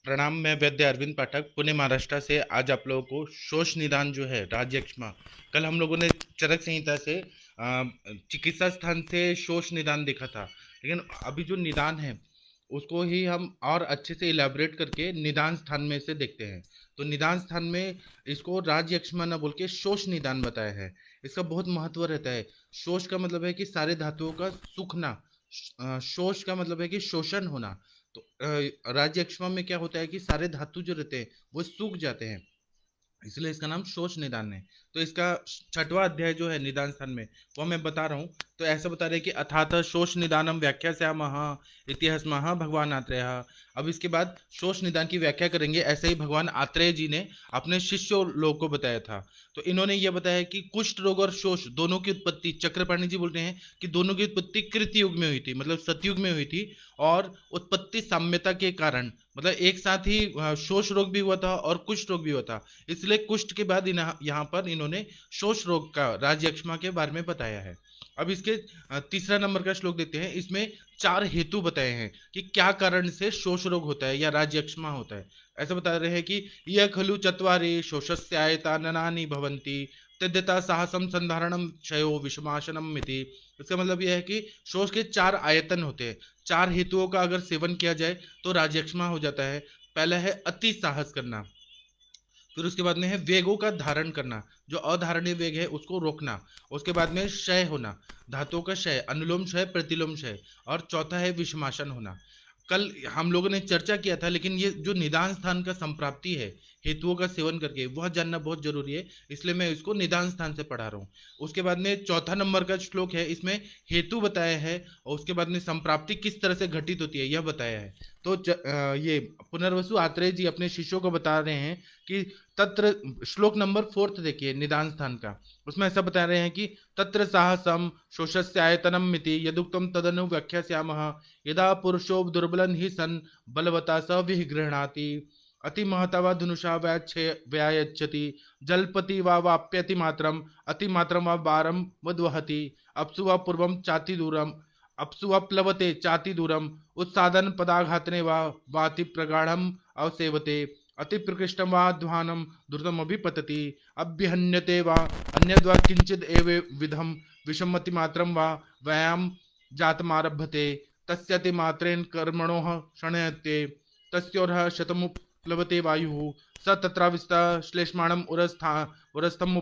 प्रणाम। मैं वैद्य अरविंद पाठक पुणे महाराष्ट्र से आज आप लोगों को शोष निदान जो है राज्यक्षमा, कल हम लोगों ने चरक संहिता से चिकित्सा स्थान से शोष निदान देखा था। लेकिन अभी जो निदान है उसको ही हम और अच्छे से इलेबोरेट करके निदान स्थान में से देखते हैं। तो निदान स्थान में इसको राज्यक्षमा न बोल के शोष निदान बताया है। इसका बहुत महत्व रहता है। शोष का मतलब है कि सारे धातुओं का सूखना, शोष का मतलब है कि शोषण होना। तो राज्य अक्षमा में क्या होता है कि सारे धातु जो रहते हैं वो सूख जाते हैं, इसलिए इसका नाम शोष निदान है। तो इसका छठवां अध्याय जो है निदान स्थान में वो मैं बता रहा हूँ। तो ऐसा बता रहे हैं कि अथात शोष निदानम व्याख्या से इतिहास महा भगवान आत्रेय। अब इसके बाद शोष निदान की व्याख्या करेंगे। ऐसे ही भगवान आत्रेय जी ने अपने शिष्यों लोगों को बताया था। तो इन्होंने यह बताया कि कुष्ठ रोग और शोष दोनों की उत्पत्ति, चक्रपाणी जी बोलते हैं कि दोनों की उत्पत्ति कृत युग में हुई थी, मतलब सतयुग में हुई थी। और उत्पत्ति साम्यता के कारण, मतलब एक साथ ही शोष रोग भी हुआ था और कुष्ठ रोग भी हुआ था। इसलिए कुष्ठ के बाद यहाँ पर इन्होंने शोष रोग का राज्यक्षमा के बारे में बताया है। अब इसके तीसरा नंबर का श्लोक देते हैं। इसमें चार हेतु बताए हैं कि क्या कारण से शोष रोग होता है या राज्यक्षमा होता है। ऐसा बता रहे हैं कि यह खलु चत्वारि शोषस्यायताननानि भवन्ति तद्यथा साहसम संधारणम क्षयो विषमाशनम मिति। इसका मतलब यह है कि शोष के चार आयतन होते हैं। चार हेतुओं का अगर सेवन किया जाए तो राज्यक्षमा हो जाता है। पहला है अति साहस करना, फिर उसके बाद में है वेगों का धारण करना, जो अधारणीय वेग है उसको रोकना। उसके बाद में क्षय होना, धातुओं का क्षय, अनुलोम क्षय प्रतिलोम क्षय। और चौथा है विषमाशन होना। कल हम लोगों ने चर्चा किया था, लेकिन ये जो निदान स्थान का संप्राप्ति है हेतुओं का सेवन करके, वह जानना बहुत जरूरी है, इसलिए मैं इसको निदान स्थान से पढ़ा रहा हूँ। उसके बाद में चौथा नंबर का श्लोक है, इसमें हेतु बताया है और उसके बाद में संप्राप्ति किस तरह से घटित होती है यह बताया है। तो ये पुनर्वसु आत्रेय जी अपने शिष्यों को बता रहे हैं कि तत्र, श्लोक नंबर फोर्थ देखिए निदान स्थान का, उसमें ऐसा बता रहे हैं कि तत्र साहसम शोषस्य आयतनम मिति यदुक्तम तदनु व्याख्यास्यामः यदा पुरुषो दुर्बलन ही सन बलवता स विगृह्णाति अति महता वा धनुषा व्यायच्छति जलपति वा वाप्यति मात्रम अति मात्रम वा वारम वद्वहति अप्सु वा पूर्वम चाति दूरम अप्सु वा प्लवते चाति दूरम उत्सादन पदाघातने वा वाति प्रगाढ़म अवसेवते अति प्रकृष्टम वा ध्वानम द्रुतम अभिपतति अभ्यहन्यते वा अन्यद्वा किंचिद एव विधम विषमति मात्रम वा व्यायाम जातमारभते तस्यति मात्रेण कर्मणोः शनयते तस्योरः शतमुप्लवते वायुः स तत्राविस्ता श्लेष्माणम् उरस्थम्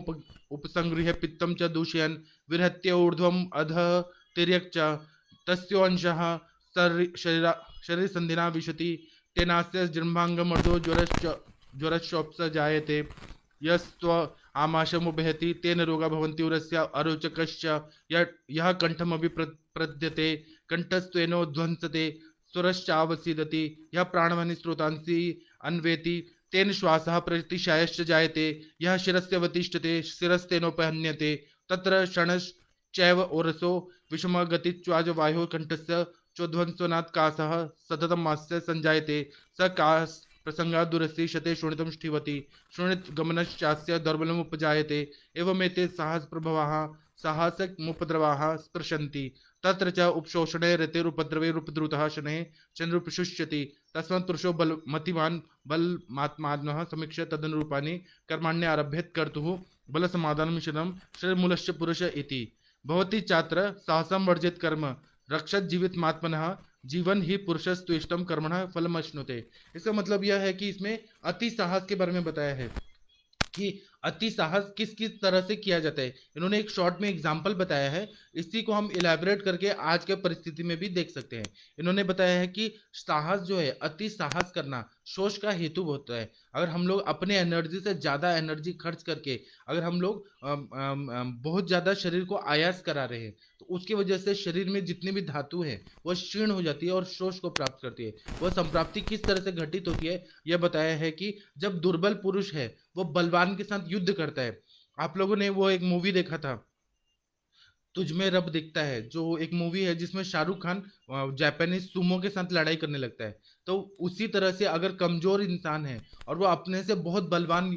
उपसंगृह्य पित्तं च दूषयन् विरहत्य ऊर्ध्वम् अधः तिर्यक् च तस्योंशः शरीर संधिना विशति तेनास्य जृम्भांगमर्दो ज्वरश्चोप्स जायते यस्त्व आमाशमुपहति तेन रोगा भवन्ति उरस्य अरोचकश्च यः कंठमपि प्रद्यते कंठस्त्वेनोध्वंसते स्वरश्चावसीदति यः प्राणवानि स्रोतांसि अन्वेति तेन श्वासः प्रतिशायश्च जायते यः शिरस्य वतिष्ठते शिरस्तेनोपहन्यते तत्र क्षणश्चैव ओरसो विषमगतिच्वाजवायुः कंठस्य चोध्वंसनात् कासः सततमास्य संजायते स कास प्रसंगा दुरस्ति शते शोणितं स्थिवति शोणित गमनश्चास्य दौर्बल्यमुपजायते एवमेते साहस प्रभवाः साहसमुपद्रवाः स्पृशन्ति तत्र च उपशोषणे रतिरुपद्रवेरुपद्रुतः शनैः चन्द्रुपशुष्यति तस्मात् पुरुषो बलमतिमान् बलमात्मानः समीक्ष्य तदनुरूपाणि कर्माण्यारभ्यत कर्तुः बलसमाधानमिश्रणं शरीरमूलस्य पुरुष इति भवति चात्र साहसं वर्जित कर्म रक्षत जीवित मात्मनः जीवन ही पुरुषस्तुष्टम कर्मणः फलमश्नुते। इसका मतलब यह है कि इसमें अति साहस के बारे में बताया है कि अति साहस किस किस तरह से किया जाता है। इन्होंने एक शॉर्ट में एग्जाम्पल बताया है, इसी को हम इलेबोरेट करके आज के परिस्थिति में भी देख सकते हैं। इन्होंने बताया है कि साहस जो है, अति साहस करना शोष का हेतु होता है। अगर हम लोग अपने एनर्जी से ज्यादा एनर्जी खर्च करके अगर हम लोग बहुत ज्यादा शरीर को आयास करा रहे हैं तो उसकी वजह से शरीर में जितनी भी धातु है वह क्षीण हो जाती है और शोष को प्राप्त करती है। वह संप्राप्ति किस तरह से घटित होती है यह बताया है कि जब दुर्बल पुरुष है वो बलवान के साथ युद्ध करता है। आप लोगों ने वो एक मूवी देखा था, तुझमें रब दिखता है, जो एक मूवी है जिसमें शाहरुख खान जापानीज सुमो के साथ लड़ाई करने लगता है। तो उसी तरह से अगर कमजोर इंसान है और वो अपने से बहुत बलवान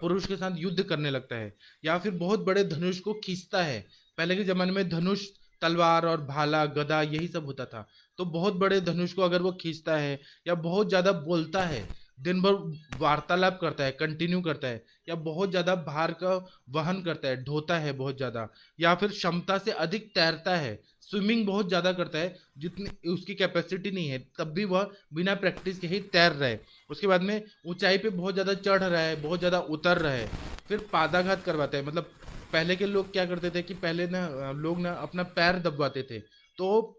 पुरुष के साथ युद्ध करने लगता है या फिर बहुत बड़े धनुष को खींचता है। पहले के जमाने में धनुष, तलवार और भाला गदा यही सब होता था। तो बहुत बड़े धनुष को अगर वो खींचता है या बहुत ज्यादा बोलता है दिन भर वार्तालाप करता है, कंटिन्यू करता है, या बहुत ज्यादा भार का वहन करता है, ढोता है बहुत ज्यादा, या फिर क्षमता से अधिक तैरता है, स्विमिंग बहुत ज्यादा करता है, जितनी उसकी कैपेसिटी नहीं है तब भी वह बिना प्रैक्टिस के ही तैर रहा है। उसके बाद में ऊंचाई पे बहुत ज्यादा चढ़ रहा है, बहुत ज्यादा उतर रहा है, फिर पादाघात करवाता है। मतलब पहले के लोग क्या करते थे कि पहले ना लोग ना अपना पैर दबवाते थे, तो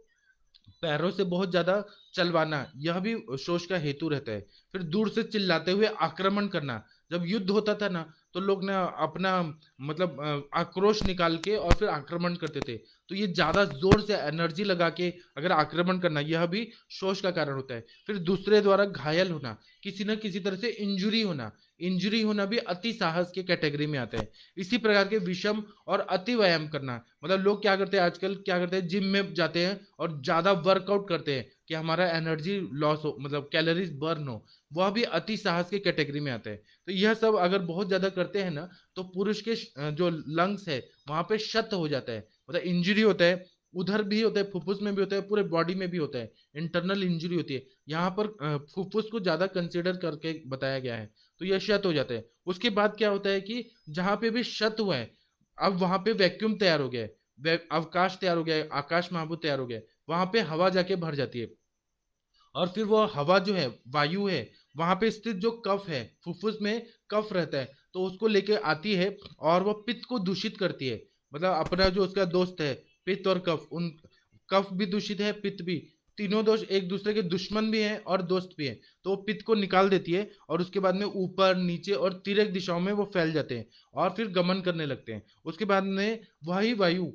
पैरों से बहुत ज्यादा चलवाना यह भी शोष का हेतु रहता है। फिर दूर से चिल्लाते हुए आक्रमण करना, जब युद्ध होता था ना तो लोग ना अपना मतलब आक्रोश निकाल के और फिर आक्रमण करते थे। तो ये ज्यादा जोर से एनर्जी लगा के अगर आक्रमण करना यह भी शोष का कारण होता है। फिर दूसरे द्वारा घायल होना, किसी न किसी तरह से इंजुरी होना, इंजुरी होना भी अति साहस के कैटेगरी में आता है। इसी प्रकार के विषम और अति व्यायाम करना, मतलब लोग क्या करते हैं आजकल, क्या करते हैं जिम में जाते हैं और ज्यादा वर्कआउट करते हैं कि हमारा एनर्जी लॉस हो, मतलब कैलोरीज बर्न हो, वह भी अति साहस के कैटेगरी में आता है। तो यह सब अगर बहुत ज्यादा करते हैं ना तो पुरुष के जो लंग्स है वहां पे क्षत हो जाता है, मतलब इंजरी होता है। उधर भी होता है, फुफ्फुस में भी होता है, पूरे बॉडी में भी होता है, इंटरनल इंजरी होती है। यहाँ पर फुफ्फुस को ज्यादा कंसिडर करके बताया गया है। तो यह क्षत हो जाता है। उसके बाद क्या होता है कि जहां पे भी क्षत हुआ है, अब वहां पे वैक्यूम तैयार हो गया है, अवकाश तैयार हो गया है, आकाश महाभूत तैयार हो गया है, वहां पे हवा जाके भर जाती है। और फिर वो हवा जो है, वायु है, वहां पे स्थित जो कफ है, फुफ्फुस में कफ रहता है, तो उसको लेके आती है और वो पित्त को दूषित करती है। मतलब अपना जो उसका दोस्त है पित्त और कफ, उन कफ भी दूषित है, पित्त भी, तीनों दोष एक दूसरे के दुश्मन भी हैं और दोस्त भी हैं। तो वो पित्त को निकाल देती है और उसके बाद में ऊपर नीचे और तिरक दिशाओं में वो फैल जाते हैं और फिर गमन करने लगते हैं। उसके बाद में वही वायु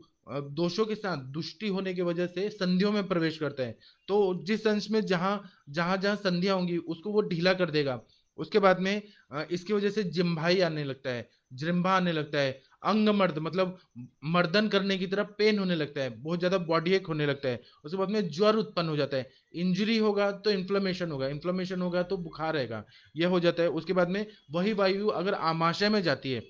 दोषों के साथ दुष्टि होने की वजह से संधियों में प्रवेश करता है। तो जिस अंश में जहां जहां जहां संधियां होंगी उसको वो ढीला कर देगा। उसके बाद में इसकी वजह से जिम्भाई आने लगता है, जृंभा आने लगता है, अंग मर्द मतलब मर्दन करने की तरफ पेन होने लगता है, बहुत ज्यादा बॉडी एक होने लगता है। उसके बाद में ज्वर उत्पन्न हो जाता है, इंजरी होगा तो इन्फ्लेमेशन होगा, इन्फ्लेमेशन होगा तो बुखार रहेगा, यह हो जाता है। उसके बाद में वही वायु अगर आमाशय में जाती है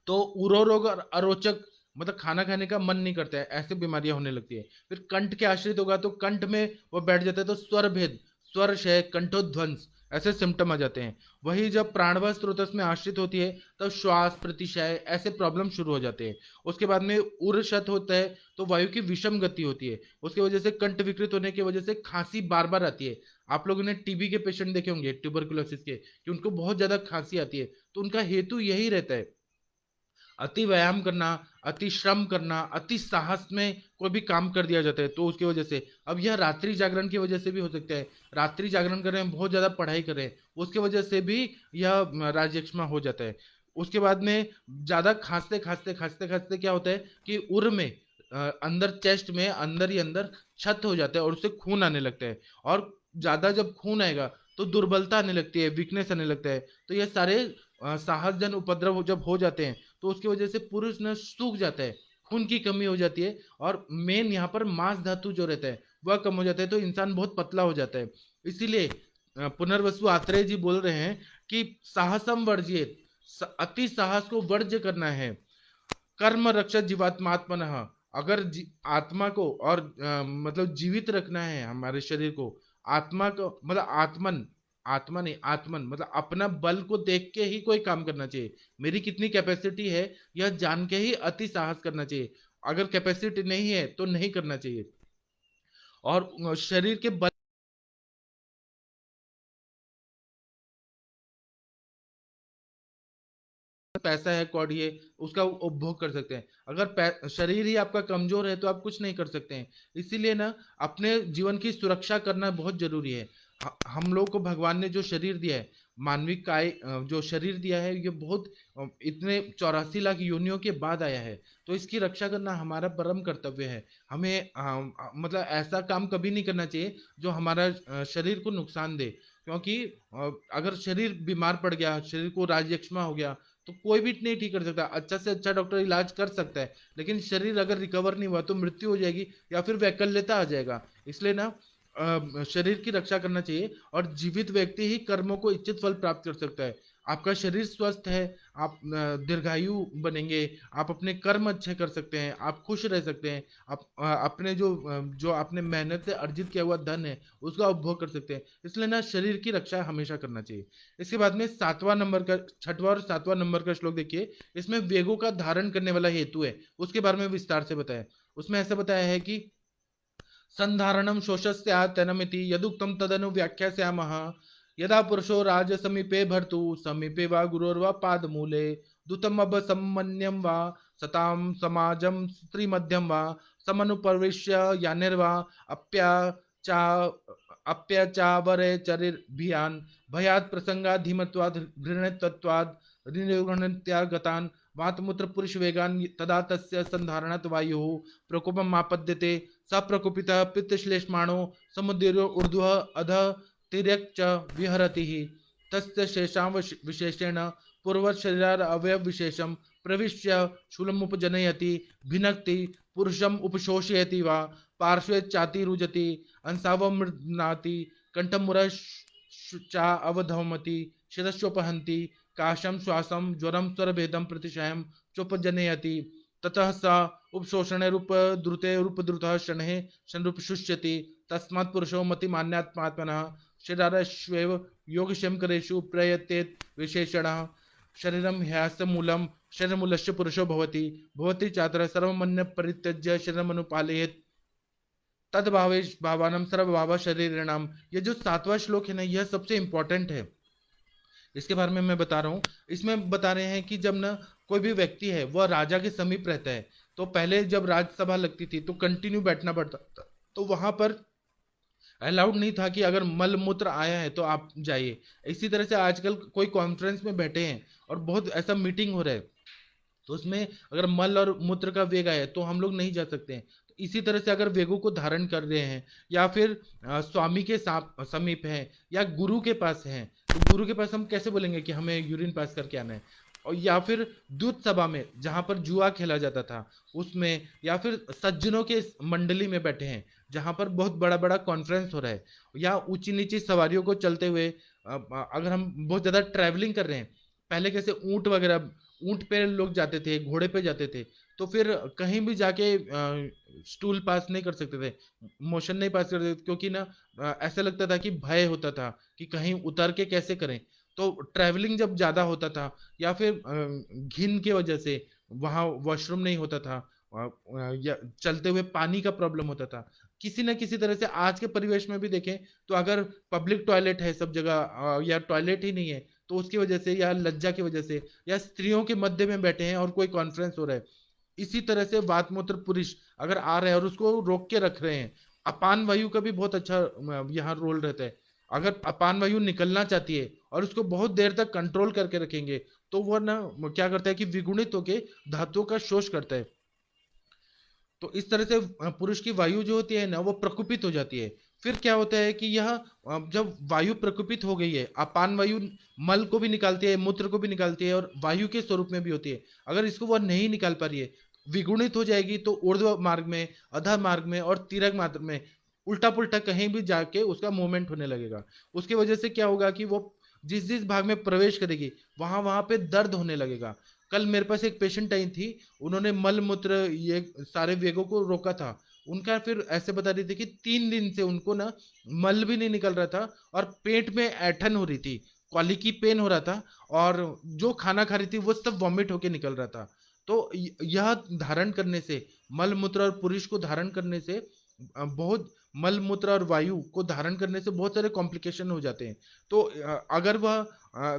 तो उरो रोग और अरोचक, मतलब खाना खाने का मन नहीं करता है, ऐसी बीमारियां होने लगती है। फिर कंठ के आश्रित होगा तो कंठ में वो बैठ जाता है, तो स्वर भेद, स्वर क्षय, कंठोध्वंस, ऐसे सिम्टम आ जाते हैं। वही जब प्राणवायु स्रोतस में आश्रित होती है तब श्वास प्रतिशय ऐसे प्रॉब्लम शुरू हो जाते हैं। उसके बाद में उर्शत होता है तो वायु की विषम गति होती है, उसकी वजह से कंठ विकृत होने की वजह से खांसी बार बार आती है। आप लोगों ने टीबी के पेशेंट देखे होंगे, ट्यूबरकुलोसिस के, कि उनको बहुत ज्यादा खांसी आती है, तो उनका हेतु यही रहता है, अति व्यायाम करना, अति श्रम करना, अति साहस में कोई भी काम कर दिया जाता है तो उसकी वजह से। अब यह रात्रि जागरण की वजह से भी हो सकता है, रात्रि जागरण कर रहे हैं, बहुत ज्यादा पढ़ाई कर रहे हैं, उसकी वजह से भी यह राजयक्ष्मा हो जाता है। उसके बाद में ज्यादा खांसते खांसते खांसते खांसते क्या होता है कि उर में अंदर चेस्ट में अंदर ही अंदर छत हो जाता है और उससे खून आने लगता है। और ज्यादा जब खून आएगा तो दुर्बलता आने लगती है, वीकनेस आने लगता है। तो ये सारे साहसजन उपद्रव जब हो जाते हैं तो उसकी वजह से पुरुष न सूख जाता है, खून की कमी हो जाती है, और मेन यहाँ पर मांस धातु जो रहता है वह कम हो जाता है, तो इंसान बहुत पतला हो जाता है। इसीलिए पुनर्वसु आत्रेय जी बोल रहे हैं कि साहसम वर्जिए, अति साहस को वर्ज्य करना है। कर्म रक्षा जीवात्मात्मन, अगर आत्मा को और मतलब जीवित रखना है हमारे शरीर को, आत्मा को मतलब आत्मन, आत्मा नहीं आत्मन, मतलब अपना बल को देख के ही कोई काम करना चाहिए। मेरी कितनी कैपेसिटी है यह जान के ही अति साहस करना चाहिए, अगर कैपेसिटी नहीं है तो नहीं करना चाहिए। और शरीर के बल, पैसा है कौड़ी है, उसका उपभोग कर सकते हैं। अगर शरीर ही आपका कमजोर है तो आप कुछ नहीं कर सकते हैं। इसीलिए ना अपने जीवन की सुरक्षा करना बहुत जरूरी है। हम लोग को भगवान ने जो शरीर दिया है, मानवीय काय जो शरीर दिया है, ये बहुत इतने 84 लाख योनियों के बाद आया है, तो इसकी रक्षा करना हमारा परम कर्तव्य है। हमें मतलब ऐसा काम कभी नहीं करना चाहिए जो हमारा शरीर को नुकसान दे। क्योंकि अगर शरीर बीमार पड़ गया, शरीर को राजयक्ष्मा हो गया, तो कोई भी नहीं ठीक कर सकता, अच्छा से अच्छा डॉक्टर इलाज कर सकता है, लेकिन शरीर अगर रिकवर नहीं हुआ तो मृत्यु हो जाएगी या फिर वैकल्यता आ जाएगा। इसलिए ना शरीर की रक्षा करना चाहिए, और जीवित व्यक्ति ही कर्मों को इच्छित फल प्राप्त कर सकता है। आपका शरीर स्वस्थ है, आप दीर्घायु बनेंगे, आप अपने कर्म अच्छे कर सकते हैं, आप खुश रह सकते हैं, आप अपने जो आपने मेहनत से अर्जित किया हुआ धन है उसका उपभोग कर सकते हैं। इसलिए ना शरीर की रक्षा हमेशा करना चाहिए। इसके बाद में सातवां नंबर का, छठवां और सातवां नंबर का श्लोक देखिए। इसमें वेगों का धारण करने वाला हेतु है, उसके बारे में विस्तार से बताया। उसमें ऐसा बताया है कि संधारणम शोषस्यात्तनमिति यदुक्तं तदनु व्याख्यास्यामः। यदा पुरुषो राजसमीपे भर्तु समीपे वा गुरोर्वा पादमूले दूतमवसम्मन्यं वा सतां समाजं स्त्रीमध्यं वा समनुप्रविश्य यानिर्वा अप्याचा अप्यचावरेचरिर्भियान् भयात् प्रसंगाधीमत्वात् घृणितत्वात् ऋणत्यागतान् वातमूत्र पुरुष वेगान् तदा तस्य संधारणात् वायुः प्रकोपम् आपद्यते। स प्रकुपितः पित्तश्लेष्माणो समुद्रो ऊर्ध्वः अधः तिर्यक् च विहरति। तस्य शेषां विशेषेण पूर्वशरीरार अवयव विशेषं प्रविश्य शूलमुपजनयति भिनक्ति पुरुषम् उपशोषयति वा पार्श्वे चातिरुजति अंसावमृणाति कंठमुरश्चा अवधमति शिरश्चोपहन्ति काशं श्वासं ज्वरं स्वरभेदं प्रतिशयं चोपजनयति। ततः स उपशोषणेरुपद्रुते शनैः शनरूपशुष्यति। तस्मात् पुरुषो मतिमान्यात्मात्मनः शरीराश्वेव योगक्षेमकरेषु प्रयतेत विशेषणः। शरीरं ह्यस्य शरीरमूलस्य पुरुषो भवति। भवति चात्र सर्वमन्य परित्यज्य शरीरमनुपालयेत् तद्भावेश भावानम सर्वभाव शरीरिणाम। ये जो सातवां श्लोक है ना, यह सबसे इंपॉर्टेंट है। इसके बारे में मैं बता रहा हूँ। इसमें बता रहे हैं कि जब ना कोई भी व्यक्ति है वह राजा के समीप रहता है, तो पहले जब राज्यसभा लगती थी तो कंटिन्यू बैठना पड़ता था, तो वहां पर अलाउड नहीं था कि अगर मल मूत्र आया है तो आप जाइए। इसी तरह से आजकल कोई कॉन्फ्रेंस में बैठे हैं और बहुत ऐसा मीटिंग हो रहा है, तो उसमें अगर मल और मूत्र का वेग आया तो हम लोग नहीं जा सकते हैं। तो इसी तरह से अगर वेगों को धारण कर रहे हैं या फिर स्वामी के समीप हैं या गुरु के पास हैं, तो गुरु के पास हम कैसे बोलेंगे कि हमें यूरिन पास करके आना है। और या फिर दूध सभा में जहां पर जुआ खेला जाता था उसमें, या फिर सज्जनों के मंडली में बैठे हैं जहां पर बहुत बड़ा बड़ा कॉन्फ्रेंस हो रहा है, या ऊंची नीची सवारियों को चलते हुए अगर हम बहुत ज्यादा ट्रैवलिंग कर रहे हैं, पहले कैसे ऊंट वगैरह, ऊंट पे लोग जाते थे, घोड़े पे जाते थे, तो फिर कहीं भी जाके स्टूल पास नहीं कर सकते थे, मोशन नहीं पास कर सकते थे, क्योंकि ना ऐसा लगता था कि भय होता था कि कहीं उतर के कैसे करें। तो ट्रैवलिंग जब ज्यादा होता था या फिर घिन की वजह से वहां वॉशरूम नहीं होता था, या चलते हुए पानी का प्रॉब्लम होता था, किसी ना किसी तरह से आज के परिवेश में भी देखें तो अगर पब्लिक टॉयलेट है सब जगह या टॉयलेट ही नहीं है, तो उसकी वजह से या लज्जा की वजह से या स्त्रियों के मध्य में बैठे हैं और कोई कॉन्फ्रेंस हो रहा है, इसी तरह से वात मूत्र पुरुष अगर आ रहे हैं और उसको रोक के रख रहे हैं। अपान वायु का भी बहुत अच्छा यहाँ रोल रहता है। अगर अपान वायु निकलना चाहती है और उसको बहुत देर तक कंट्रोल करके रखेंगे, तो वह ना क्या करता है कि विगुणित होके धातुओं का शोष करता है। तो इस तरह से पुरुष की वायु जो होती है ना वो प्रकुपित हो जाती है। फिर क्या होता है कि यह जब वायु प्रकुपित हो गई है, अपान वायु मल को भी निकालती है, मूत्र को भी निकालती है और वायु के स्वरूप में भी होती है। अगर इसको वह नहीं निकाल पा रही है, विगुणित हो जाएगी, तो ऊर्ध्व मार्ग में, अधः मार्ग में और तिर्यक मार्ग में उल्टा पुल्टा कहीं भी जाके उसका मूवमेंट होने लगेगा। उसकी वजह से क्या होगा कि वो जिस जिस भाग में प्रवेश करेगी वहां वहां पे दर्द होने लगेगा। कल मेरे पास एक पेशेंट आई थी, उन्होंने मल मूत्र ये सारे वेगों को रोका था। उनका फिर ऐसे बता रही थी कि 3 दिन से उनको ना मल भी नहीं निकल रहा था और पेट में ऐठन हो रही थी, क्वालिकी पेन हो रहा था, और जो खाना खा रही थी वो सब वॉमिट होके निकल रहा था। तो यह धारण करने से, मल मूत्र और पुरुष को धारण करने से बहुत, मल मूत्र और वायु को धारण करने से बहुत सारे कॉम्प्लिकेशन हो जाते हैं। तो अगर वह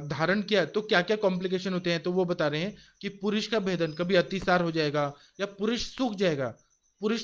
धारण किया तो क्या क्या कॉम्प्लिकेशन होते हैं, तो वो बता रहे हैं कि पुरुष का भेदन कभी अतिसार हो जाएगा या पुरुष सूख जाएगा, पुरुष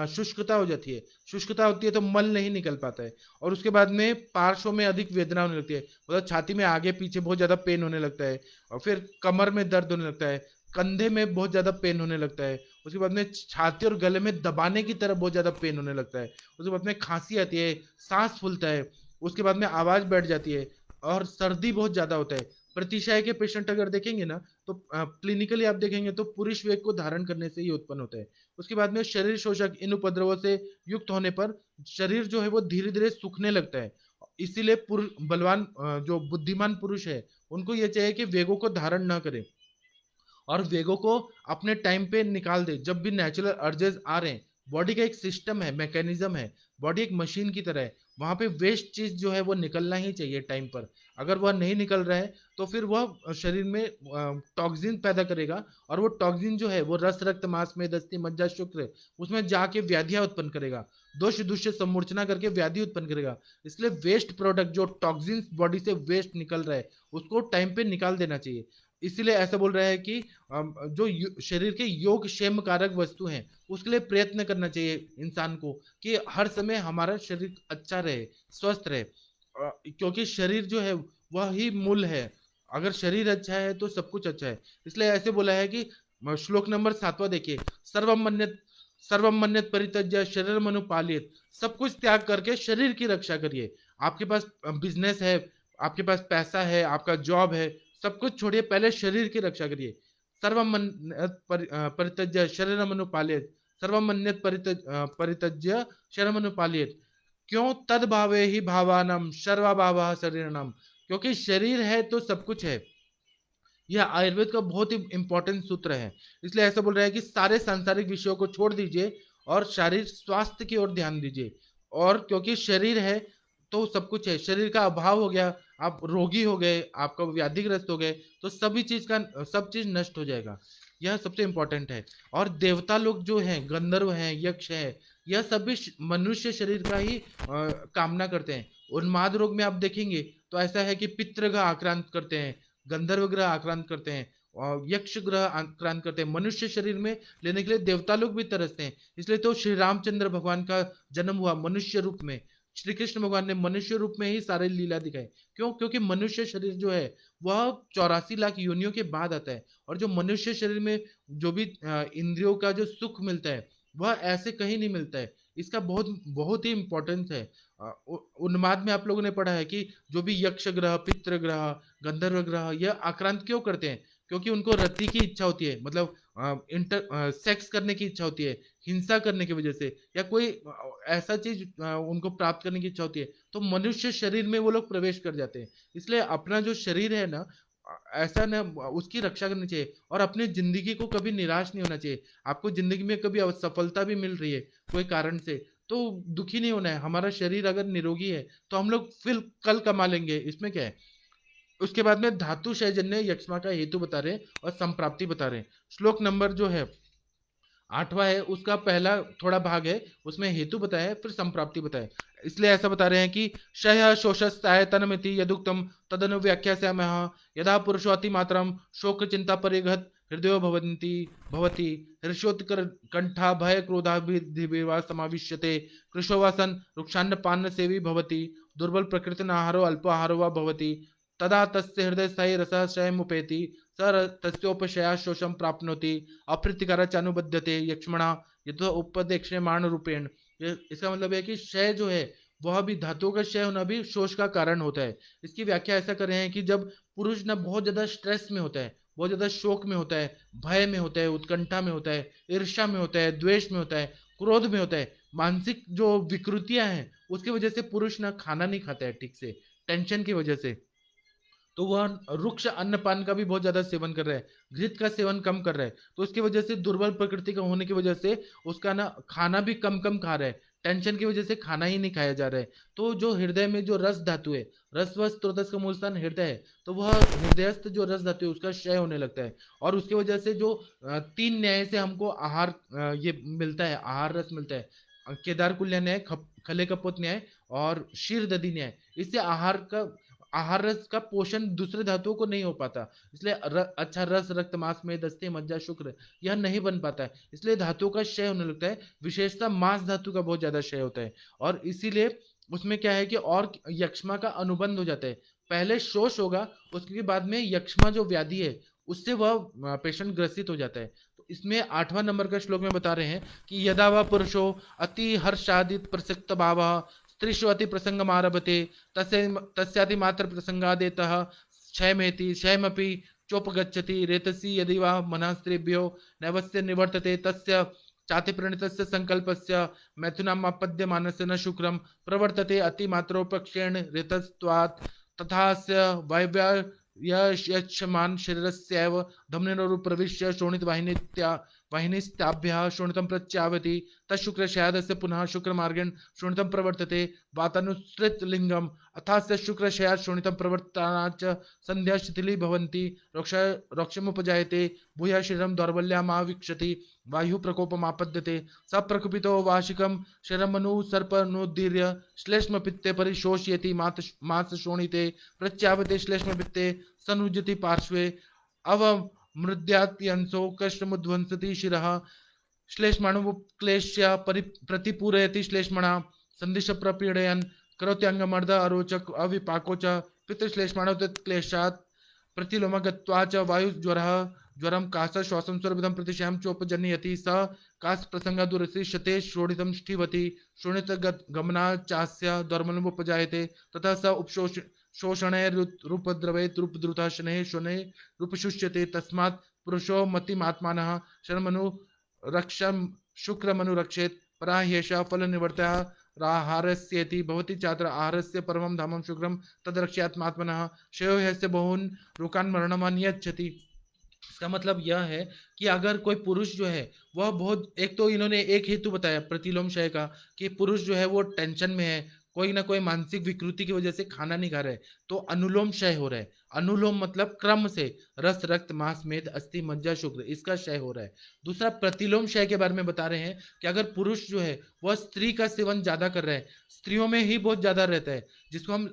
शुष्कता हो जाती है, शुष्कता होती है तो मल नहीं निकल पाता है। और उसके बाद में पार्श्व में अधिक वेदना होने लगती है, मतलब छाती में आगे पीछे बहुत ज्यादा पेन होने लगता है, और फिर कमर में दर्द होने लगता है, कंधे में बहुत ज्यादा पेन होने लगता है, उसके बाद में छाती और गले में दबाने की तरह बहुत ज्यादा पेन होने लगता है, उसके बाद में खांसी आती है, सांस फूलता है, उसके बाद में आवाज बैठ जाती है और सर्दी बहुत ज्यादा होता है। प्रतिशय के पेशेंट अगर देखेंगे ना तो क्लिनिकली आप देखेंगे तो पुरुष वेग को धारण करने से ही उत्पन्न होता है। उसके बाद में शरीर शोषक इन उपद्रवों से युक्त होने पर शरीर जो है वो धीरे धीरे सूखने लगता है, इसीलिए बलवान जो बुद्धिमान पुरुष है उनको ये चाहिए कि वेगों को धारण न करे और वेगों को अपने टाइम पे निकाल दे। जब भी नेचुरल अर्जेस आ रहे हैं, बॉडी का एक सिस्टम है, मैकेनिज्म है, बॉडी एक मशीन की तरह है, वहां पे वेस्ट चीज जो है वो निकलना ही चाहिए टाइम पर। अगर वह नहीं निकल रहा है तो फिर वह शरीर में टॉक्सिन पैदा करेगा और वो टॉक्सिन जो है वो रस रक्त मांस में दस्ती मज्जा शुक्र उसमें जाके व्याधियां उत्पन्न करेगा, दोष दुष्य सम्मूर्छना करके व्याधि उत्पन्न करेगा। इसलिए वेस्ट प्रोडक्ट जो टॉक्सिन बॉडी से वेस्ट निकल रहा है उसको टाइम पे निकाल देना चाहिए। इसीलिए ऐसा बोल रहा है कि जो शरीर के योग क्षेम कारक वस्तु हैं उसके लिए प्रयत्न करना चाहिए इंसान को कि हर समय हमारा शरीर अच्छा रहे, स्वस्थ रहे। क्योंकि शरीर जो है वह ही मूल है। अगर शरीर अच्छा है तो सब कुछ अच्छा है। इसलिए ऐसे बोला है कि श्लोक नंबर 7वां देखिए, सर्वम मन्यत परित्यज्य शरीर मनु पालित। सब कुछ त्याग करके शरीर की रक्षा करिए। आपके पास बिजनेस है, आपके पास पैसा है, आपका जॉब है, सब कुछ छोड़िए, पहले शरीर की रक्षा करिए। परित्यज्य शरीर मनु पालित, सर्वमन्यत परित्यज्य शरीर मनु पालित। क्यों? तद भावे ही भावानम सर्वा भावा शरीरनम। क्योंकि शरीर है तो सब कुछ है। यह आयुर्वेद का बहुत ही इंपॉर्टेंट सूत्र है। इसलिए ऐसा बोल रहा है कि सारे सांसारिक विषयों को छोड़ दीजिए और शारीरिक स्वास्थ्य की ओर ध्यान दीजिए। और क्योंकि शरीर है तो सब कुछ है। शरीर का अभाव हो गया, आप रोगी हो गए, आपका व्याधिग्रस्त हो गए, तो सभी चीज का सब चीज नष्ट हो जाएगा। यह सबसे इंपॉर्टेंट है। और देवता लोग जो हैं, गंधर्व हैं, यक्ष है, यह सभी मनुष्य शरीर का ही कामना करते हैं। उन्माद रोग में आप देखेंगे तो ऐसा है कि पितृ ग्रह आक्रांत करते हैं, गंधर्व ग्रह आक्रांत करते हैं और यक्ष ग्रह आक्रांत करते हैं। मनुष्य शरीर में लेने के लिए देवता लोग भी तरसते हैं। इसलिए तो श्री रामचंद्र भगवान का जन्म हुआ मनुष्य रूप में। श्री कृष्ण भगवान ने मनुष्य रूप में ही सारे लीला दिखाए। क्यों? क्योंकि मनुष्य शरीर जो है वह 84 लाख योनियों के बाद आता है। और जो मनुष्य शरीर में जो भी इंद्रियों का जो सुख मिलता है वह ऐसे कहीं नहीं मिलता है। इसका बहुत बहुत ही इंपॉर्टेंस है। उन्माद में आप लोगों ने पढ़ा है कि जो भी यक्ष ग्रह, पितृ ग्रह, गंधर्व ग्रह यह आक्रांत क्यों करते हैं? क्योंकि उनको रति की इच्छा होती है, मतलब सेक्स करने की इच्छा होती है, हिंसा करने की वजह से, या कोई ऐसा चीज उनको प्राप्त करने की इच्छा होती है, तो मनुष्य शरीर में वो लोग प्रवेश कर जाते हैं। इसलिए अपना जो शरीर है ना, ऐसा ना, उसकी रक्षा करनी चाहिए और अपनी जिंदगी को कभी निराश नहीं होना चाहिए। आपको जिंदगी में कभी सफलता भी मिल रही है कोई कारण से तो दुखी नहीं होना है। हमारा शरीर अगर निरोगी है तो हम लोग फिर कल कमा लेंगे, इसमें क्या है। उसके बाद में धातु शयजन्य यक्ष्मा का हेतु बता रहे हैं और संप्राप्ति बता रहे हैं। श्लोक नंबर जो है 8वां है, उसका पहला थोड़ा भाग है, उसमें हेतु बताया है फिर संप्राप्ति बताया। इसलिए ऐसा बता रहे हैं कि शय शोषस्तायतनमिति यदुक्तम तदनु व्याख्यास्यामः यदा पुरुषो अतिमात्रम शोक चिंता परिघत हृदयो भवति हर्षोत्कर कंठा भय क्रोधाभिर्वा समाविश्यते कृशोवासन रुक्षान्न पान्न सेवी भवति दुर्बल प्रकृति आहारो अल्प आहारो वा भवति तदा तस्य हृदय स्थायी रसः क्षयमुपेति स तस्योपशया शोषम प्राप्नोति अप्रीतिकर चानुबद्धते यक्ष्मणा यथो उपदेक्ष्यमाण रूपेण। इसका मतलब है कि क्षय जो है वह भी, धातुओं का क्षय होना भी शोष का कारण होता है। इसकी व्याख्या ऐसा कर रहे हैं कि जब पुरुष ना बहुत ज्यादा स्ट्रेस में होता है, बहुत ज्यादा शोक में होता है, भय में होता है, उत्कंठा में होता है, ईर्ष्या में होता है, द्वेष में होता है, क्रोध में होता है, मानसिक जो विकृतियां हैं उसकी वजह से पुरुष ना खाना नहीं खाता है ठीक से, टेंशन की वजह से, तो वह रुक्ष अन्नपान का भी बहुत ज्यादा सेवन कर रहा है, घृत का सेवन कम कर रहा है, तो उसकी वजह से दुर्बल प्रकृति का होने की वजह से उसका ना खाना भी कम कम खा रहा है, टेंशन की वजह से खाना ही नहीं खाया जा रहा है। तो जो हृदय में जो रस धातु है, रस व स्त्रोतस का मूल स्थान हृदय है, तो वह हृदयस्थ जो रस धातु है उसका क्षय होने लगता है। और उसकी वजह से जो 3 न्याय से हमको आहार ये मिलता है, आहार रस मिलता है, केदार कुल्य न्याय, खले कपोत न्याय और शीर दधि न्याय। इससे आहार रस का पोषण दूसरे धातुओं को नहीं हो पाता। इसलिए अच्छा रस रक्त मांस में दस्ते मज्जा शुक्र यह नहीं बन पाता है, इसलिए धातुओं का क्षय होने लगता है। विशेषता मांस धातु का बहुत ज्यादा क्षय होता है और इसीलिए उसमें क्या है कि और यक्ष्मा का अनुबंध हो जाता है। पहले शोष होगा, उसके बाद में यक्ष्मा जो व्याधि है उससे वह पेशेंट ग्रसित हो जाता है। तो इसमें 8वां नंबर का श्लोक में बता रहे हैं कि यदा वह पुरुषो अति हर्षादित प्रसक्त भाव स्त्रीषु अति प्रसंगम आरभते तस्याति मात्र प्रसंगादेतः क्षयमेति क्षयमपि चोपगच्छति रेतसी यदि वा मनः स्त्रीभ्यो नैवस्य निवर्तते तस्य चाति प्रणीतस्य संकल्पस्य मैथुनामापद्यमानस्य शुक्रम प्रवर्तते अतिमात्रोपक्षेण ऋतस्त्वात् तथास्य यच्छमान शरीरस्यैव धमनिरोप्रविश्य शोणितवाहिनीत्या वाहिनीस्ताभ्यः शोणितं प्रत्यावति तच्छुक्रशयादस्य पुनः शुक्रमार्गेण शोणितं प्रवर्तते वातानुसृतलिङ्गम् अथास्य शुक्रशयात् शोणितं प्रवर्तनाच्च सन्ध्या शिथिली भवन्ति रोक्षमुपजायते भूयः शरीरं दौर्बल्यामाविक्षति वायु प्रकोपमापद्यते स प्रकुपितो वार्षिकं शरमनुसर्पनुदीर्य श्लेष्मपित्ते परिशोषयति मास शोणिते प्रत्यावते श्लेष्मपित्ते सनुजति पार्श्वे अवमृद्यात्यंसो कष्टमुध्वंसति शिरः श्लेष्माणुक्लेश्य प्रतिपूरयति श्लेष्मणा संदिश प्रपीडयन् करोत्यङ्गमर्द अरोचक अविपाको च पितृश्लेष्माणोत्क्लेशात् प्रतिलोम गत्वा च वायुज्वरः ज्वरं कास श्वासं स्वरविधं प्रतिशयं चोपजनयति स कास प्रसंगा दुरसिष्यते शोणितंष्ठिवति शोणित गमना चास्य दौर्बल्यमुपजायते तथा स उपशोष शोषणे रूपद्रवेत रूपद्रुतः शनैः शनैः रूपशुष्यते तस्मात् पुरुषो मतिमात्मानः शर्मनु रक्षं शुक्रमनुरक्षेत् पराह्येष फलनिवर्तः राहारस्येति भवति चात्र आहारस्य परमं धामं शुक्रं तद्रक्ष्यात्मात्मनः श्रेयो ह्यस्य बहून् रोगान् मरणमान् यच्छति। इसका मतलब यह है कि अगर कोई पुरुष जो है वह बहुत, एक तो इन्होंने एक हेतु बताया प्रतिलोम क्षय का कि पुरुष जो है वो टेंशन में है, कोई ना कोई मानसिक विकृति की वजह से खाना नहीं खा रहे, तो अनुलोम क्षय हो रहा है। अनुलोम मतलब क्रम से रस रक्त मांस मेद अस्थि मज्जा शुक्र, इसका क्षय हो रहा है। दूसरा प्रतिलोम क्षय के बारे में बता रहे हैं कि अगर पुरुष जो है वह स्त्री का सेवन ज्यादा कर रहा है, स्त्रियों में ही बहुत ज्यादा रहता है, जिसको हम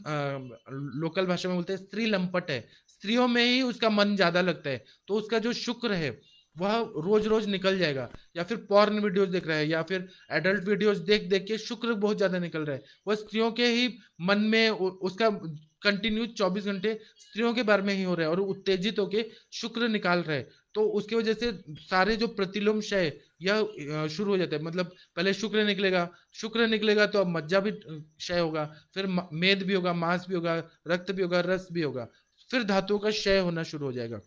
लोकल भाषा में बोलते हैं स्त्री लंपट है, स्त्रियों में ही उसका मन ज्यादा लगता है, तो उसका जो शुक्र है वह रोज रोज निकल जाएगा। या फिर पॉर्न वीडियोस देख रहा है या फिर एडल्ट वीडियोस देख देख के शुक्र बहुत ज्यादा निकल रहा है, वह स्त्रियों के ही मन में उसका कंटिन्यू 24 घंटे स्त्रियों के बारे में ही हो रहा है और उत्तेजित होके शुक्र निकाल रहा है, तो उसकी वजह से सारे जो प्रतिलोम क्षय यह शुरू हो जाता है। मतलब पहले शुक्र निकलेगा तो अब मज्जा भी क्षय होगा, फिर मेद भी होगा, मांस भी होगा, रक्त भी होगा, रस भी होगा, फिर धातुओं का क्षय होना शुरू हो जाएगा।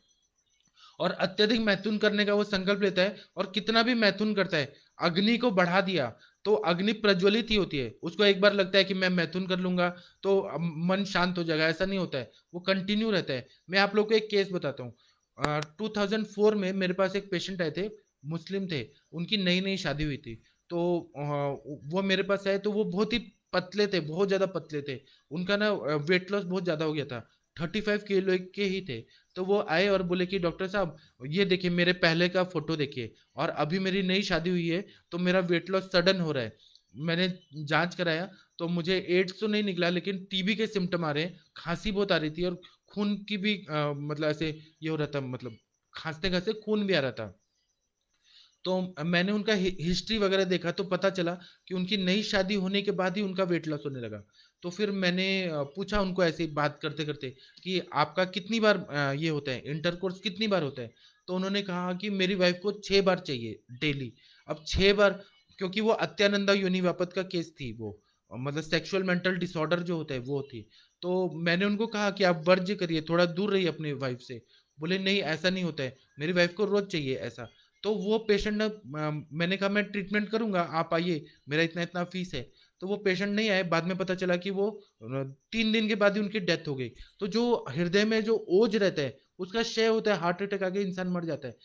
और अत्यधिक मैथुन करने का वो संकल्प लेता है, और कितना भी मैथुन करता है, अग्नि को बढ़ा दिया तो अग्नि प्रज्वलित ही होती है, उसको एक बार लगता है कि मैं मैथुन कर लूंगा तो मन शांत हो जाएगा, ऐसा नहीं होता है, वो कंटिन्यू रहता है। मैं आप लोग को एक केस बताता हूँ। 2004 में मेरे पास एक पेशेंट आए थे, मुस्लिम थे, उनकी नई नई शादी हुई थी, तो वो मेरे पास आए तो वो बहुत ही पतले थे, बहुत ज्यादा पतले थे, उनका ना वेट लॉस बहुत ज्यादा हो गया था, 35 किलो के ही थे। तो वो आए और बोले कि डॉक्टर साहब ये देखिए मेरे पहले का फोटो देखिए और अभी मेरी नई शादी हुई है तो मेरा वेट लॉस सडन हो रहा है। मैंने जांच कराया तो मुझे एड्स तो नहीं निकला लेकिन टीबी के सिम्टम आ रहे हैं, खांसी बहुत आ रही थी और खून की भी मतलब ऐसे ये हो रहा था, मतलब खांसते खांसते खून भी आ रहा था। तो मैंने उनका हिस्ट्री वगैरह देखा तो पता चला कि उनकी नई शादी होने के बाद ही उनका वेट लॉस होने लगा। तो फिर मैंने पूछा उनको ऐसे ही बात करते करते कि आपका कितनी बार ये होता है, इंटरकोर्स कितनी बार होता है? तो उन्होंने कहा कि मेरी वाइफ को 6 बार चाहिए डेली। अब 6 बार, क्योंकि वो अत्यानंदा योनिवापत का केस थी, वो मतलब सेक्सुअल मेंटल डिसऑर्डर जो होता है वो थी। तो मैंने उनको कहा कि आप वर्ज्य करिए, थोड़ा दूर रहिए अपनी वाइफ से। बोले नहीं ऐसा नहीं होता है, मेरी वाइफ को रोज चाहिए ऐसा। तो वो पेशेंट ना मैंने कहा मैं ट्रीटमेंट करूंगा, आप आइए, मेरा इतना इतना फीस है। तो वो पेशेंट नहीं आए, बाद में पता चला कि वो 3 दिन के बाद ही उनकी डेथ हो गई। तो जो हृदय में जो ओज रहता है उसका क्षय होता है, हार्ट अटैक आके इंसान मर जाता है।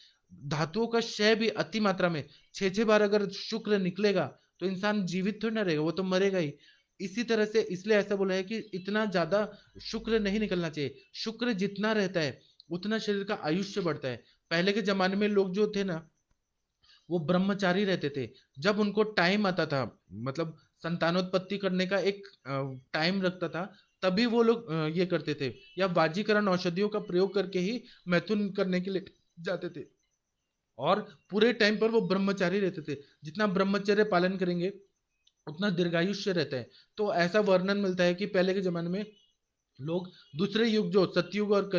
धातुओं का क्षय भी अति मात्रा में 6 6 बार अगर शुक्र निकलेगा तो इंसान जीवित थोड़ी ना रहेगा, वो तो मरेगा ही। इसी तरह से इसलिए ऐसा बोला है कि इतना ज्यादा शुक्र नहीं निकलना चाहिए। शुक्र जितना रहता है उतना शरीर का आयुष्य बढ़ता है। पहले के जमाने में लोग जो थे ना वो ब्रह्मचारी रहते थे, जब उनको टाइम आता था, मतलब संतानोत्पत्ति करने का एक टाइम रखता था, तभी वो लोग ये करते थे, या वाजीकरण औषधियों का प्रयोग करके ही मैथुन करने के लिए जाते थे। और पूरे टाइम पर वो ब्रह्मचारी रहते थे, जितना ब्रह्मचर्य पालन करेंगे उतना दीर्घायुष्य रहता है। तो ऐसा वर्णन मिलता है कि पहले के जमाने में लोग दूसरे युग जो सतयुग और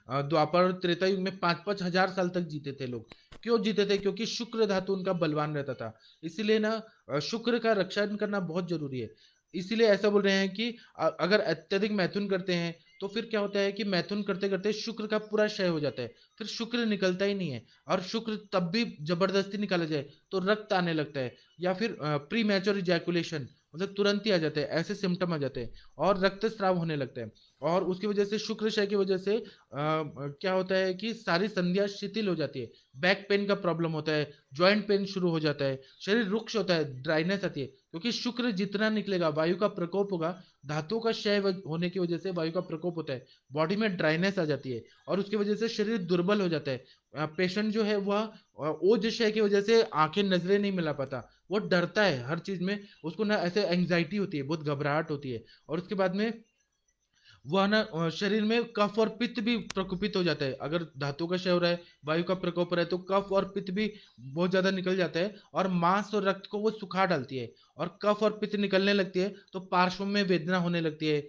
द्वापर और त्रेता युग में 5 5 हजार साल तक जीते थे लोग। क्यों जीते थे? क्योंकि शुक्र धातु उनका बलवान रहता था। इसीलिए ना शुक्र का रक्षण करना बहुत जरूरी है। इसीलिए ऐसा बोल रहे हैं कि अगर अत्यधिक मैथुन करते हैं तो फिर क्या होता है कि मैथुन करते करते शुक्र का पूरा क्षय हो जाता है, फिर शुक्र निकलता ही नहीं है। और शुक्र तब भी जबरदस्ती निकाला जाए तो रक्त आने लगता है, या फिर प्री मैच्योर इजैकुलेशन, मतलब तुरंत ही आ जाते हैं, ऐसे सिम्टम आ जाते हैं, और रक्तस्राव होने लगता है। और उसकी वजह से शुक्र क्षय की वजह से क्या होता है कि सारी संधियां शिथिल हो जाती है, बैक पेन का प्रॉब्लम होता है, जॉइंट पेन शुरू हो जाता है, शरीर रुक्ष होता है, ड्राइनेस आती है, क्योंकि शुक्र जितना निकलेगा वायु का प्रकोप होगा, धातुओं का क्षय होने की वजह से वायु का प्रकोप होता है, बॉडी में ड्राइनेस आ जाती है, और उसकी वजह से शरीर दुर्बल हो जाता है। पेशेंट जो है वह ओज क्षय की वजह से आंखें नजरें नहीं मिला पाता, वो डरता है हर चीज में, उसको ना ऐसे एंग्जाइटी होती है, बहुत घबराहट होती है। और उसके बाद में वह ना शरीर में कफ और पित्त भी प्रकोपित हो जाता है, अगर धातु का क्षय हो रहा है, वायु का प्रकोप हो रहा है, तो कफ और पित्त भी बहुत ज्यादा निकल जाता है, और मांस और रक्त को वो सुखा डालती है, और कफ और पित्त निकलने लगती है तो पार्श्व में वेदना होने लगती है।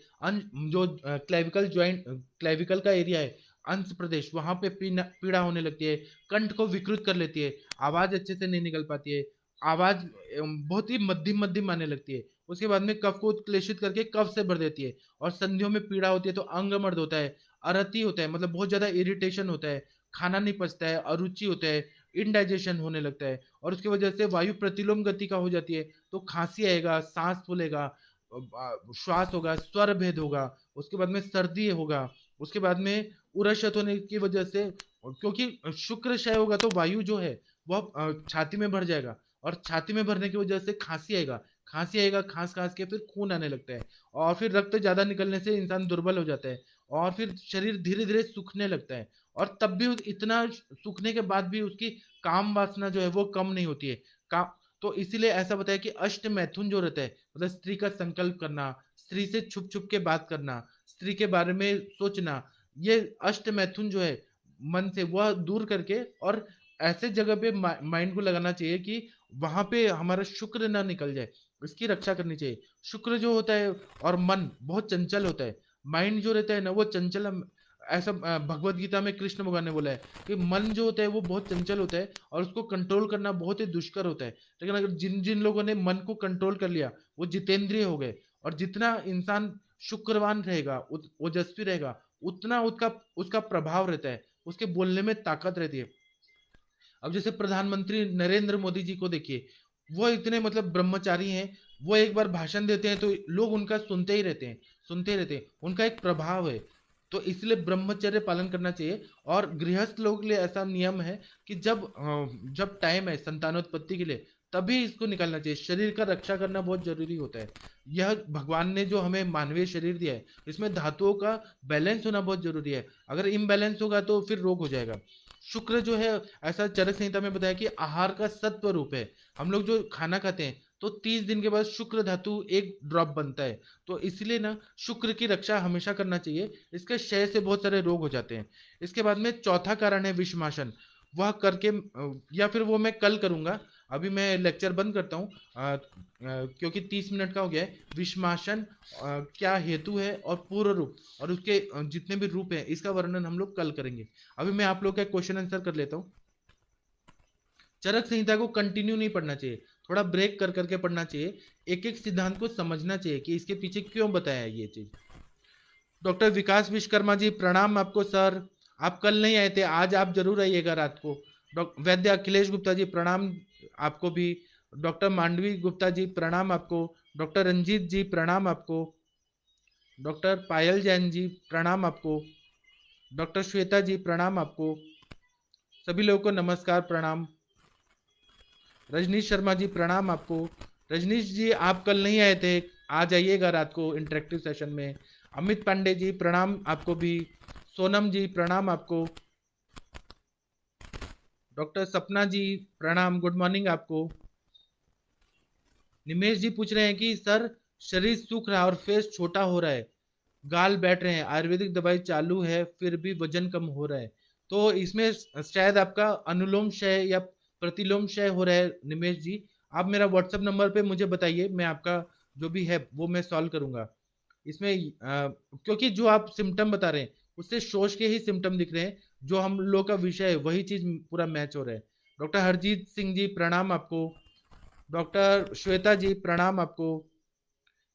जो क्लेविकल ज्वाइंट, क्लेविकल का एरिया है, अंश प्रदेश, वहां पे पीड़ा होने लगती है, कंठ को विकृत कर लेती है, आवाज अच्छे से नहीं निकल पाती है, आवाज बहुत ही मध्यम मध्यम आने लगती है। उसके बाद में कफ को उत्क्लेशित करके कफ से भर देती है, और संधियों में पीड़ा होती है तो अंग मर्द होता है, अरति होता है, मतलब बहुत ज्यादा इरिटेशन होता है, खाना नहीं पचता है, अरुचि होता है, इनडाइजेशन होने लगता है, और उसकी वजह से वायु प्रतिलोम गति का हो जाती है, तो खांसी आएगा, सांस फूलेगा, श्वास होगा, स्वर भेद होगा, उसके बाद में सर्दी होगा, उसके बाद में उरशत होने की वजह से, क्योंकि शुक्र क्षय होगा तो वायु जो है वह छाती में भर जाएगा, और छाती में भरने की वजह से खांसी आएगा, खांसी आएगा, खांस खांस के फिर खून आने लगता है, और फिर रक्त ज्यादा निकलने से इंसान दुर्बल हो जाता है, और फिर शरीर धीरे धीरे सूखने लगता है, और तब भी इतना सूखने के बाद भी उसकी काम वासना जो है वो कम नहीं होती है। काम, तो इसीलिए ऐसा बताया कि अष्ट मैथुन जो रहता है, मतलब स्त्री का संकल्प करना, स्त्री से छुप छुप के बात करना, स्त्री के बारे में सोचना, ये अष्ट मैथुन जो है मन से वह दूर करके, और ऐसे जगह पे माइंड को लगाना चाहिए कि वहां पे हमारा शुक्र ना निकल जाए, इसकी रक्षा करनी चाहिए। शुक्र जो होता है और मन बहुत चंचल होता है, माइंड जो रहता है ना वो चंचल, ऐसा भगवत गीता में कृष्ण भगवान ने बोला है कि मन जो होता है वो बहुत चंचल होता है, और उसको कंट्रोल करना बहुत ही दुष्कर होता है। लेकिन अगर जिन जिन लोगों ने मन को कंट्रोल कर लिया वो जितेंद्रिय हो गए, और जितना इंसान शुक्रवान रहेगा, ओजस्वी रहेगा, उतना उसका उसका प्रभाव रहता है, उसके बोलने में ताकत रहती है। अब जैसे प्रधानमंत्री नरेंद्र मोदी जी को देखिए, वो इतने मतलब ब्रह्मचारी हैं, वो एक बार भाषण देते हैं तो लोग उनका सुनते ही रहते हैं, सुनते ही रहते हैं, उनका एक प्रभाव है। तो इसलिए ब्रह्मचर्य पालन करना चाहिए। और गृहस्थ लोगों के लिए ऐसा नियम है कि जब टाइम है संतानोत्पत्ति के लिए, तभी इसको निकालना चाहिए, शरीर का रक्षा करना बहुत जरूरी होता है। यह भगवान ने जो हमें मानवीय शरीर दिया है, इसमें धातुओं का बैलेंस होना बहुत जरूरी है, अगर इम्बैलेंस होगा तो फिर रोग हो जाएगा। शुक्र जो है, ऐसा चरक संहिता में बताया कि आहार का सत्व रूप है, हम लोग जो खाना खाते हैं तो 30 दिन के बाद शुक्र धातु एक ड्रॉप बनता है, तो इसलिए ना शुक्र की रक्षा हमेशा करना चाहिए, इसके क्षय से बहुत सारे रोग हो जाते हैं। इसके बाद में चौथा कारण है विषमासन, वह करके या फिर वो मैं कल करूंगा, अभी मैं लेक्चर बंद करता हूँ, क्योंकि 30 मिनट का हो गया है। विषमासन क्या हेतु है और पूर्व रूप, और उसके जितने भी रूप हैं, इसका वर्णन हम लोग कल करेंगे। अभी मैं आप लोग का क्वेश्चन आंसर कर लेता हूँ। चरक संहिता को कंटिन्यू नहीं पढ़ना चाहिए, थोड़ा ब्रेक कर करके पढ़ना चाहिए, एक एक सिद्धांत को समझना चाहिए कि इसके पीछे क्यों बताया है ये चीज। डॉक्टर विकास विश्वकर्मा जी प्रणाम आपको सर, आप कल नहीं आए थे, आज आप जरूर आइएगा रात को। वैद्य अखिलेश गुप्ता जी प्रणाम आपको भी। डॉक्टर मांडवी गुप्ता जी प्रणाम आपको। डॉक्टर रंजीत जी प्रणाम आपको। डॉक्टर पायल जैन जी प्रणाम आपको। डॉक्टर श्वेता जी प्रणाम आपको। सभी लोगों को नमस्कार प्रणाम। रजनीश शर्मा जी प्रणाम आपको। रजनीश जी आप कल नहीं आए थे, आज आइएगा रात को इंटरेक्टिव सेशन में। अमित पांडे जी प्रणाम आपको भी। सोनम जी प्रणाम आपको। डॉक्टर सपना जी प्रणाम, गुड मॉर्निंग आपको। निमेश जी पूछ रहे हैं कि सर शरीर सूख रहा है और फेस छोटा हो रहा है, गाल बैठ रहे हैं, आयुर्वेदिक दवाई चालू है फिर भी वजन कम हो रहा है, तो इसमें शायद आपका अनुलोम क्षय या प्रतिलोम क्षय हो रहा है। निमेश जी आप मेरा व्हाट्सएप नंबर पे मुझे बताइए, मैं आपका जो भी है वो मैं सॉल्व करूंगा इसमें। क्योंकि जो आप सिम्टम बता रहे हैं उससे शोष के ही सिम्टम दिख रहे हैं, जो हम लोग का विषय है वही चीज पूरा मैच हो रहा है। डॉक्टर हरजीत सिंह जी प्रणाम आपको। डॉक्टर श्वेता जी प्रणाम आपको।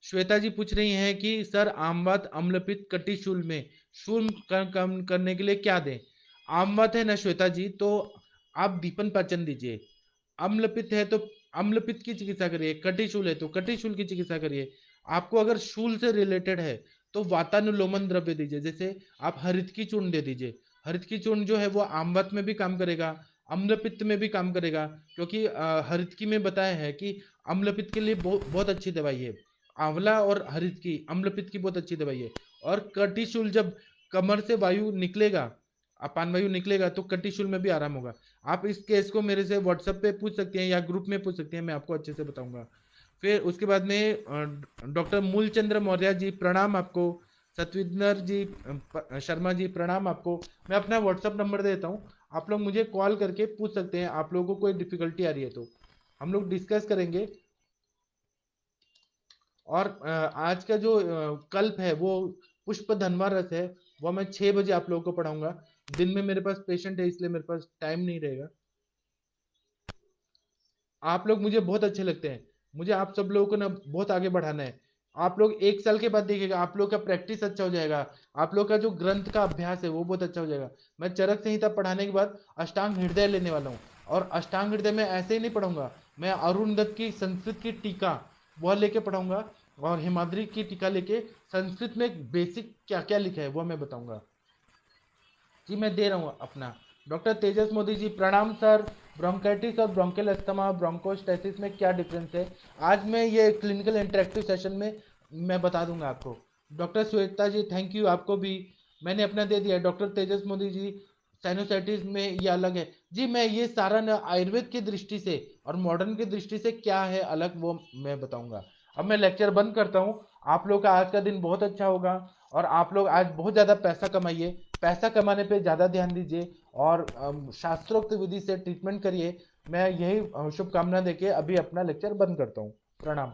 श्वेता जी पूछ रही हैं कि सर आमवत अम्लपित्त कटी शूल में शूल कम करने के लिए क्या दें। आमवत है ना श्वेता जी, तो आप दीपन पाचन दीजिए। अम्लपित्त है तो अम्लपित्त की चिकित्सा करिए, कटी शूल है तो कटी शूल की चिकित्सा करिए। आपको अगर शूल से रिलेटेड है तो वातानुलोमन द्रव्य दीजिए, जैसे आप हरित की चूर्ण दे दीजिए। हरित की चूर्ण जो है वो आमवत में भी काम करेगा, अम्लपित्त में भी काम करेगा, क्योंकि हरित की में बताया है कि अम्लपित्त के लिए बहुत बहुत अच्छी दवाई है। आंवला और हरित की अम्लपित्त की बहुत अच्छी दवाई है। और कटिशूल जब कमर से वायु निकलेगा, अपान वायु निकलेगा, तो कटिशूल में भी आराम होगा। आप इस केस को मेरे से व्हाट्सएप पे पूछ सकते हैं या ग्रुप में पूछ सकते हैं, मैं आपको अच्छे से बताऊंगा। फिर उसके बाद में डॉक्टर मूलचंद्र मौर्य जी प्रणाम आपको। सतविंदर जी शर्मा जी प्रणाम आपको। मैं अपना व्हाट्सएप नंबर देता हूँ, आप लोग मुझे कॉल करके पूछ सकते हैं, आप लोगों को कोई डिफिकल्टी आ रही है तो हम लोग डिस्कस करेंगे। और आज का जो कल्प है वो पुष्प धनवा रस है, वो मैं 6 बजे आप लोगों को पढ़ाऊंगा। दिन में मेरे पास पेशेंट है इसलिए मेरे पास टाइम नहीं रहेगा। आप लोग मुझे बहुत अच्छे लगते हैं, मुझे आप सब लोगों को ना बहुत आगे बढ़ाना है। आप लोग 1 साल के बाद देखिएगा, आप लोग का प्रैक्टिस अच्छा हो जाएगा, आप लोग का जो ग्रंथ का अभ्यास है वो बहुत अच्छा हो जाएगा। मैं चरक संहिता पढ़ाने के बाद अष्टांग हृदय लेने वाला हूँ। और अष्टांग हृदय में ऐसे ही नहीं पढ़ाऊंगा, मैं अरुण दत्त की संस्कृत की टीका वह लेके पढ़ाऊंगा, और हिमाद्री की टीका लेके संस्कृत में बेसिक क्या क्या लिखा है वो मैं बताऊंगा। जी मैं दे रहा हूँ अपना। डॉक्टर तेजस मोदी जी प्रणाम सर। ब्रोंकाइटिस और ब्रोंकियल अस्थमा ब्रोंकोस्टैसिस में क्या डिफरेंस है, आज मैं ये क्लिनिकल इंटरेक्टिव सेशन में मैं बता दूंगा आपको। Doctor Shweta ji thank you, आपको भी मैंने अपना दे दिया। डॉक्टर तेजस मोदी जी साइनोसाइटिस में ये अलग है जी, मैं ये सारा ना आयुर्वेद की दृष्टि से और मॉडर्न की दृष्टि से क्या है अलग वो मैं बताऊंगा। अब मैं लेक्चर बंद करता हूँ। आप लोग का आज का दिन बहुत अच्छा होगा, और आप लोग आज बहुत ज़्यादा पैसा कमाइए, पैसा कमाने पे ज़्यादा ध्यान दीजिए, और शास्त्रोक्त विधि से ट्रीटमेंट करिए। मैं यही शुभकामना देके अभी अपना लेक्चर बंद करता हूँ। प्रणाम।